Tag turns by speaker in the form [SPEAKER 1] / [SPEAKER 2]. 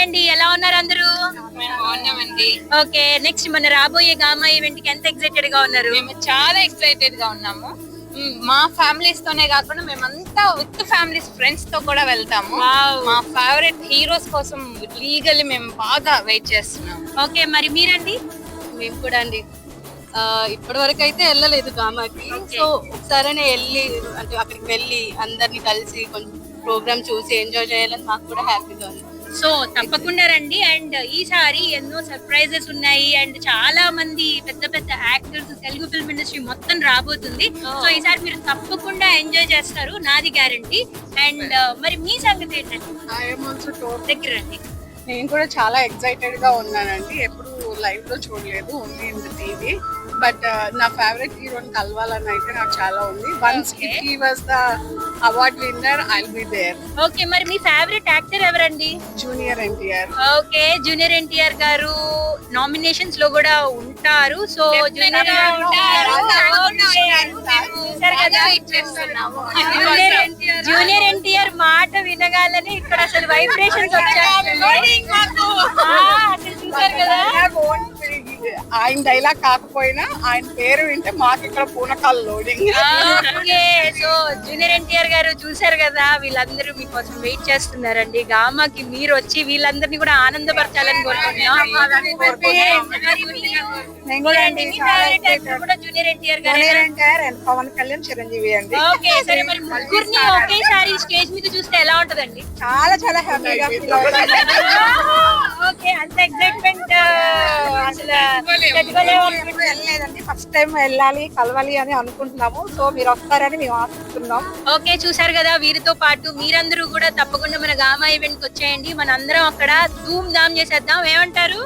[SPEAKER 1] అండి, ఎలా ఉన్నారు అందరూ?
[SPEAKER 2] బాగున్నామండి.
[SPEAKER 1] ఓకే, నెక్స్ట్ మన రాబోయే గామా ఈవెంట్ కి ఎంత ఎక్సైటెడ్ గా ఉన్నారు?
[SPEAKER 2] మేము చాలా ఎక్సైటెడ్ గా ఉన్నాము. మా ఫ్యామిలీస్ తోనే కాకుండా మేమంతా విత్ ఫ్యామిలీస్ ఫ్రెండ్స్ తో కూడా వెళ్తాము.
[SPEAKER 1] Wow.
[SPEAKER 2] మా ఫేవరెట్ హీరోస్ కోసం లీగల్లీ మేము బాగా వెయిట్ చేస్తున్నాం.
[SPEAKER 1] ఓకే, మరి మీరండి?
[SPEAKER 3] మేము కూడా అండి ఇప్పటి వరకు అయితే వెళ్ళలేదు గామాకి.
[SPEAKER 1] Okay.
[SPEAKER 3] సో ఒకసారి వెళ్ళి అంటే అక్కడికి వెళ్ళి అందరిని కలిసి కొంచెం ప్రోగ్రామ్ చూసి ఎంజాయ్ చేయాలని మాకు కూడా హ్యాపీగా ఉంది.
[SPEAKER 1] సో తప్పకుండా రండి. అండ్ ఈసారి ఎన్నో సర్ప్రైజెస్ ఉన్నాయి అండ్ చాలా మంది పెద్ద పెద్ద యాక్టర్స్, తెలుగు ఫిల్మ్ ఇండస్ట్రీ మొత్తం రాబోతుంది. సో ఈసారి మీరు తప్పకుండా ఎంజాయ్ చేస్తారు, నాది గ్యారంటీ. అండ్ మరి మీ సంగతి ఏంటండి?
[SPEAKER 4] ఐఎమ్ ఆల్సో
[SPEAKER 1] దగ్గర రండి.
[SPEAKER 4] నేను కూడా చాలా ఎక్సైటెడ్ గా ఉన్నానండి. ఎప్పుడు లైవ్ లో చూడలేదు, only in the TV. But నా ఫేవరెట్ హీరోని కలవాలని అయితే నాకు చాలా ఉంది. Once
[SPEAKER 1] Okay.
[SPEAKER 4] He was the award winner, I will be there.
[SPEAKER 1] Okay, మరి మీ ఫేవరెట్ యాక్టర్ ఎవరండి?
[SPEAKER 4] Junior NTR.
[SPEAKER 1] Okay, junior NTR గారు నామినేషన్స్ లో కూడా ఉంటారు. సో జూనియర్ జూనియర్ ఎన్టీఆర్ మాట వినగాలని ఇక్కడ అసలు వైబ్రేషన్స్ వచ్చాయి. చూసారు కదా?
[SPEAKER 4] ఆయన డైలాగ్ కాకపోయినా ఆయన పేరు వింటే మాకు ఇక్కడ పూనకాలు loading.
[SPEAKER 1] Okay, so junior NTR గారు చూసారు కదా, వీళ్ళందరూ మీకోసం వెయిట్ చేస్తున్నారండి. గామాకి మీరు వచ్చి వీళ్ళందరినీ కూడా ఆనందపరచాలని కోరుకుంటున్నాం.
[SPEAKER 4] నేను కూడా అండి
[SPEAKER 1] మీ ఫేవరెట్ యాక్టర్ కూడా జూనియర్ ఎన్టీఆర్ గారు.
[SPEAKER 4] జూనియర్ ఎన్టీఆర్ అండ్ పవన్ కళ్యాణ్, చిరంజీవి అండి.
[SPEAKER 1] ఓకే, సరే, మరి ముగ్గురిని ఒకేసారి స్టేజ్ మీద చూస్తే ఎలా ఉంటదండి?
[SPEAKER 4] చాలా చాలా హ్యాపీగా ఫీల్ అవుతాను.
[SPEAKER 1] ఓకే, అంత ఎక్సైట్మెంట్ అసలు
[SPEAKER 4] ఎప్పుడు వెళ్ళలేదండి, ఫస్ట్ టైం వెళ్ళాలి, కలవాలి అని అనుకుంటున్నాము. సో మీరు వస్తారని మేము ఆశిస్తున్నాం.
[SPEAKER 1] ఓకే, చూసారు కదా, వీరితో పాటు మీరందరూ కూడా తప్పకుండా మన గామా ఈవెంట్ కి వచ్చేయండి. మన అందరం అక్కడ ధూమ్ ధామ్ చేసేద్దాం. ఏమంటారు?